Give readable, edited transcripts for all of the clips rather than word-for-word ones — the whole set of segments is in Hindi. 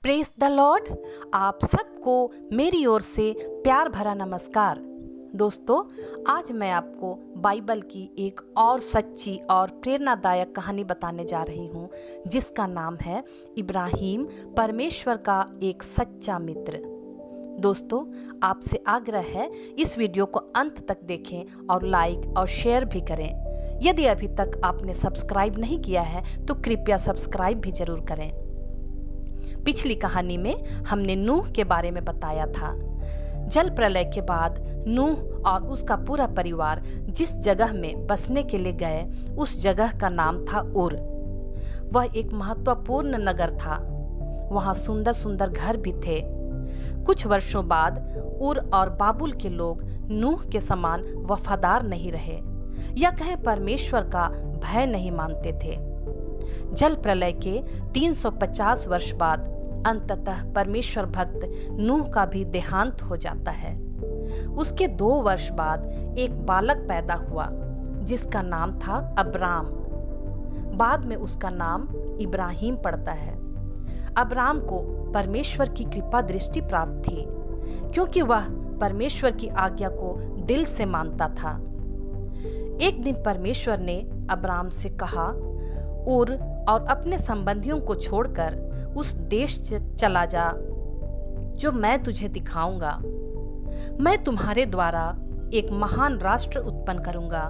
Praise the Lord. आप सबको मेरी ओर से प्यार भरा नमस्कार। दोस्तों, आज मैं आपको बाइबल की एक और सच्ची और प्रेरणादायक कहानी बताने जा रही हूँ, जिसका नाम है इब्राहिम, परमेश्वर का एक सच्चा मित्र। दोस्तों, आपसे आग्रह है इस वीडियो को अंत तक देखें और लाइक और शेयर भी करें। यदि अभी तक आपने सब्सक्राइब नहीं किया है तो कृपया सब्सक्राइब भी जरूर करें। पिछली कहानी में हमने नूह के बारे में बताया था। जल प्रलय के बाद नूह और उसका पूरा परिवार जिस जगह में बसने के लिए गए, उस जगह का नाम था उर। वह एक महत्वपूर्ण नगर था। वहां सुंदर सुंदर घर भी थे। कुछ वर्षों बाद उर और बाबुल के लोग नूह के समान वफादार नहीं रहे, या कहें परमेश्वर का भय नहीं मानते थे। जल प्रलय के 350 वर्ष बाद अंततः परमेश्वर भक्त नूह का भी देहांत हो जाता है। उसके 2 वर्ष बाद एक बालक पैदा हुआ जिसका नाम था अब्राम। बाद में उसका नाम इब्राहिम पड़ता है। अब्राम को परमेश्वर की कृपा दृष्टि प्राप्त थी, क्योंकि वह परमेश्वर की आज्ञा को दिल से मानता था। एक दिन परमेश्वर ने अब्राम से कहा, उर और अपने संबंधियों को छोड़कर उस देश चला जा जो मैं तुझे दिखाऊंगा। मैं तुम्हारे द्वारा एक महान राष्ट्र उत्पन्न करूंगा।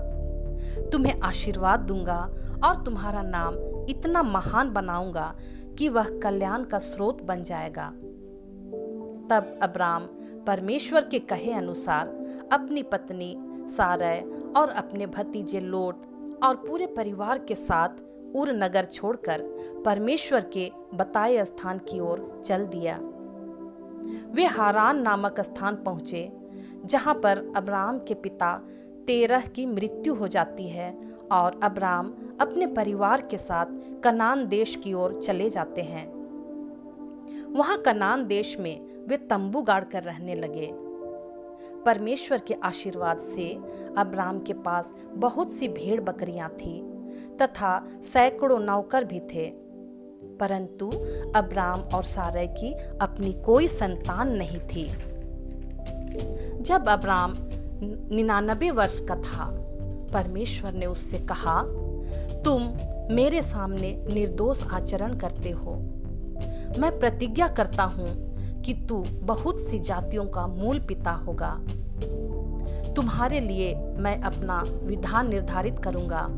तुम्हें आशीर्वाद दूंगा और तुम्हारा नाम इतना महान बनाऊंगा कि वह कल्याण का स्रोत बन जाएगा। तब अब्राम परमेश्वर के कहे अनुसार अपनी पत्नी सारै और अपने भतीजे लोट और पूरे परिवार के साथ उर नगर छोड़कर परमेश्वर के बताए स्थान की ओर चल दिया। वे हारान नामक स्थान पहुंचे, जहां पर अब्राम के पिता तेरह की मृत्यु हो जाती है और अब्राम अपने परिवार के साथ कनान देश की ओर चले जाते हैं। वहां कनान देश में वे तंबू गाड़कर रहने लगे। परमेश्वर के आशीर्वाद से अब्राम के पास बहुत सी भेड़ बकरियां थी तथा सैकड़ों नौकर भी थे, परंतु अब्राम और सारै की अपनी कोई संतान नहीं थी। जब अब्राम 99 वर्ष का था, परमेश्वर ने उससे कहा, तुम मेरे सामने निर्दोष आचरण करते हो। मैं प्रतिज्ञा करता हूं कि तू बहुत सी जातियों का मूल पिता होगा। तुम्हारे लिए मैं अपना विधान निर्धारित करूंगा।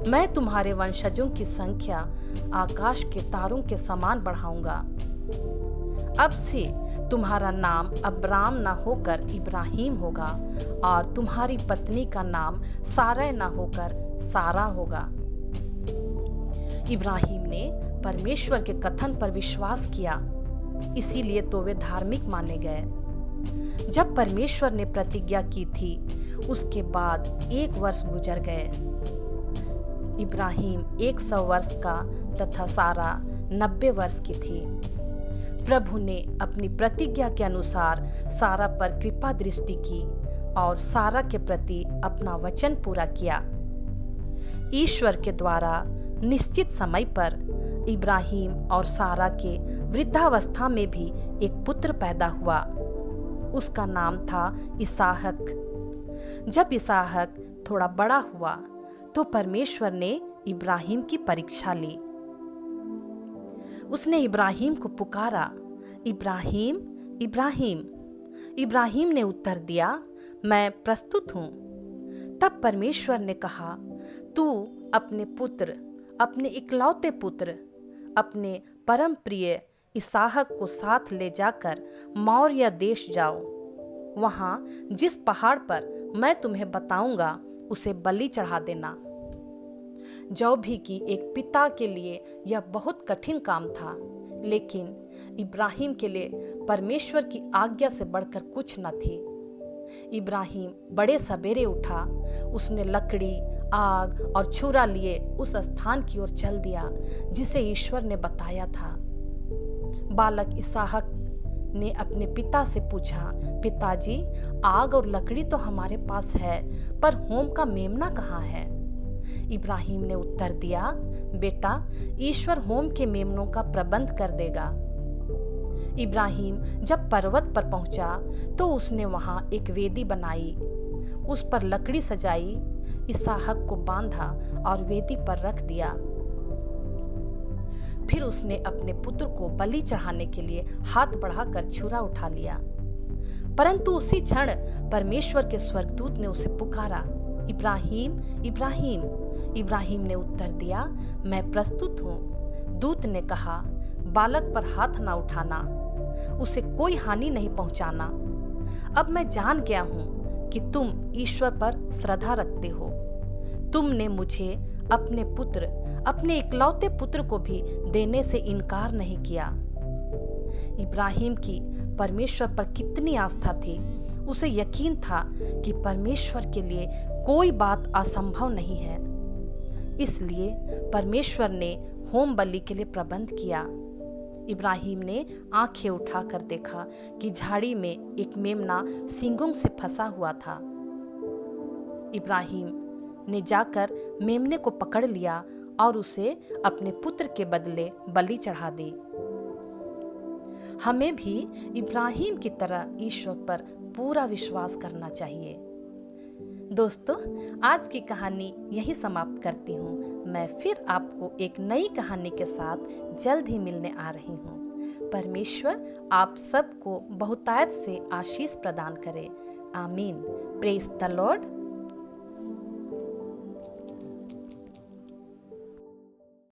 मैं तुम्हारे वंशजों की संख्या आकाश के तारों के समान बढ़ाऊंगा। अब से तुम्हारा नाम अब्राम न होकर इब्राहिम होगा और तुम्हारी पत्नी का नाम सारै न होकर सारा होगा। इब्राहिम ने परमेश्वर के कथन पर विश्वास किया, इसीलिए तो वे धार्मिक माने गए। जब परमेश्वर ने प्रतिज्ञा की थी, उसके बाद 1 वर्ष गुजर गए। इब्राहिम 100 वर्ष का तथा सारा 90 वर्ष की थी। प्रभु ने अपनी प्रतिज्ञा के अनुसार सारा पर कृपा दृष्टि की और सारा के प्रति अपना वचन पूरा किया। ईश्वर के द्वारा निश्चित समय पर इब्राहिम और सारा के वृद्धावस्था में भी एक पुत्र पैदा हुआ। उसका नाम था इसहाक। जब इसहाक थोड़ा बड़ा हुआ तो परमेश्वर ने इब्राहिम की परीक्षा ली। उसने इब्राहिम को पुकारा, इब्राहिम, इब्राहिम। इब्राहिम ने उत्तर दिया, मैं प्रस्तुत हूं। तब परमेश्वर ने कहा, तू अपने पुत्र, अपने इकलौते पुत्र, अपने परम प्रिय इसहाक को साथ ले जाकर मौर्य देश जाओ। वहां जिस पहाड़ पर मैं तुम्हें बताऊंगा उसे बलि चढ़ा देना। जो भी कि एक पिता के लिए यह बहुत कठिन काम था, लेकिन इब्राहिम के लिए परमेश्वर की आज्ञा से बढ़कर कुछ न थी। इब्राहिम बड़े सवेरे उठा। उसने लकड़ी, आग और छुरा लिए उस स्थान की ओर चल दिया जिसे ईश्वर ने बताया था। बालक इसहाक ने अपने पिता से पूछा, पिताजी, आग और लकड़ी तो हमारे पास है, पर होम का मेमना कहाँ है? इब्राहिम ने उत्तर दिया, बेटा, ईश्वर होम के मेमनों का प्रबंध कर देगा। इब्राहिम जब पर्वत पर पहुंचा तो उसने वहां एक वेदी बनाई, उस पर लकड़ी सजाई, इसहाक को बांधा और वेदी पर रख दिया। फिर उसने अपने पुत्र को बलि चढ़ाने के लिए हाथ बढ़ाकर छुरा उठा लिया, परंतु उसी क्षण परमेश्वर के स्वर्गदूत ने उसे पुकारा, इब्राहिम, इब्राहिम। इब्राहिम ने उत्तर दिया, मैं प्रस्तुत हूँ। दूत ने कहा, बालक पर हाथ ना उठाना, उसे कोई हानि नहीं पहुंचाना। अब मैं जान गया हूं कि तुम ईश्वर पर श्रद्धा रखते हो। तुमने मुझे अपने पुत्र, अपने इकलौते पुत्र को भी देने से इनकार नहीं किया। इब्राहिम की परमेश्वर पर कितनी आस्था थी। उसे यकीन था कि परमेश्वर के लिए कोई बात असंभव नहीं है। इसलिए परमेश्वर ने होम बलि के लिए प्रबंध किया। इब्राहिम ने आंखें उठाकर देखा कि झाड़ी में एक मेमना सींगों से फंसा हुआ था। इब्राहिम ने जाकर मेमने को पकड़ लिया और उसे अपने पुत्र के बदले बलि चढ़ा दी। हमें भी इब्राहिम की तरह ईश्वर पर पूरा विश्वास करना चाहिए। दोस्तों, आज की कहानी यही समाप्त करती हूँ। मैं फिर आपको एक नई कहानी के साथ जल्द ही मिलने आ रही हूँ। परमेश्वर आप सबको बहुतायत से आशीष प्रदान करे। आमीन। Praise the Lord.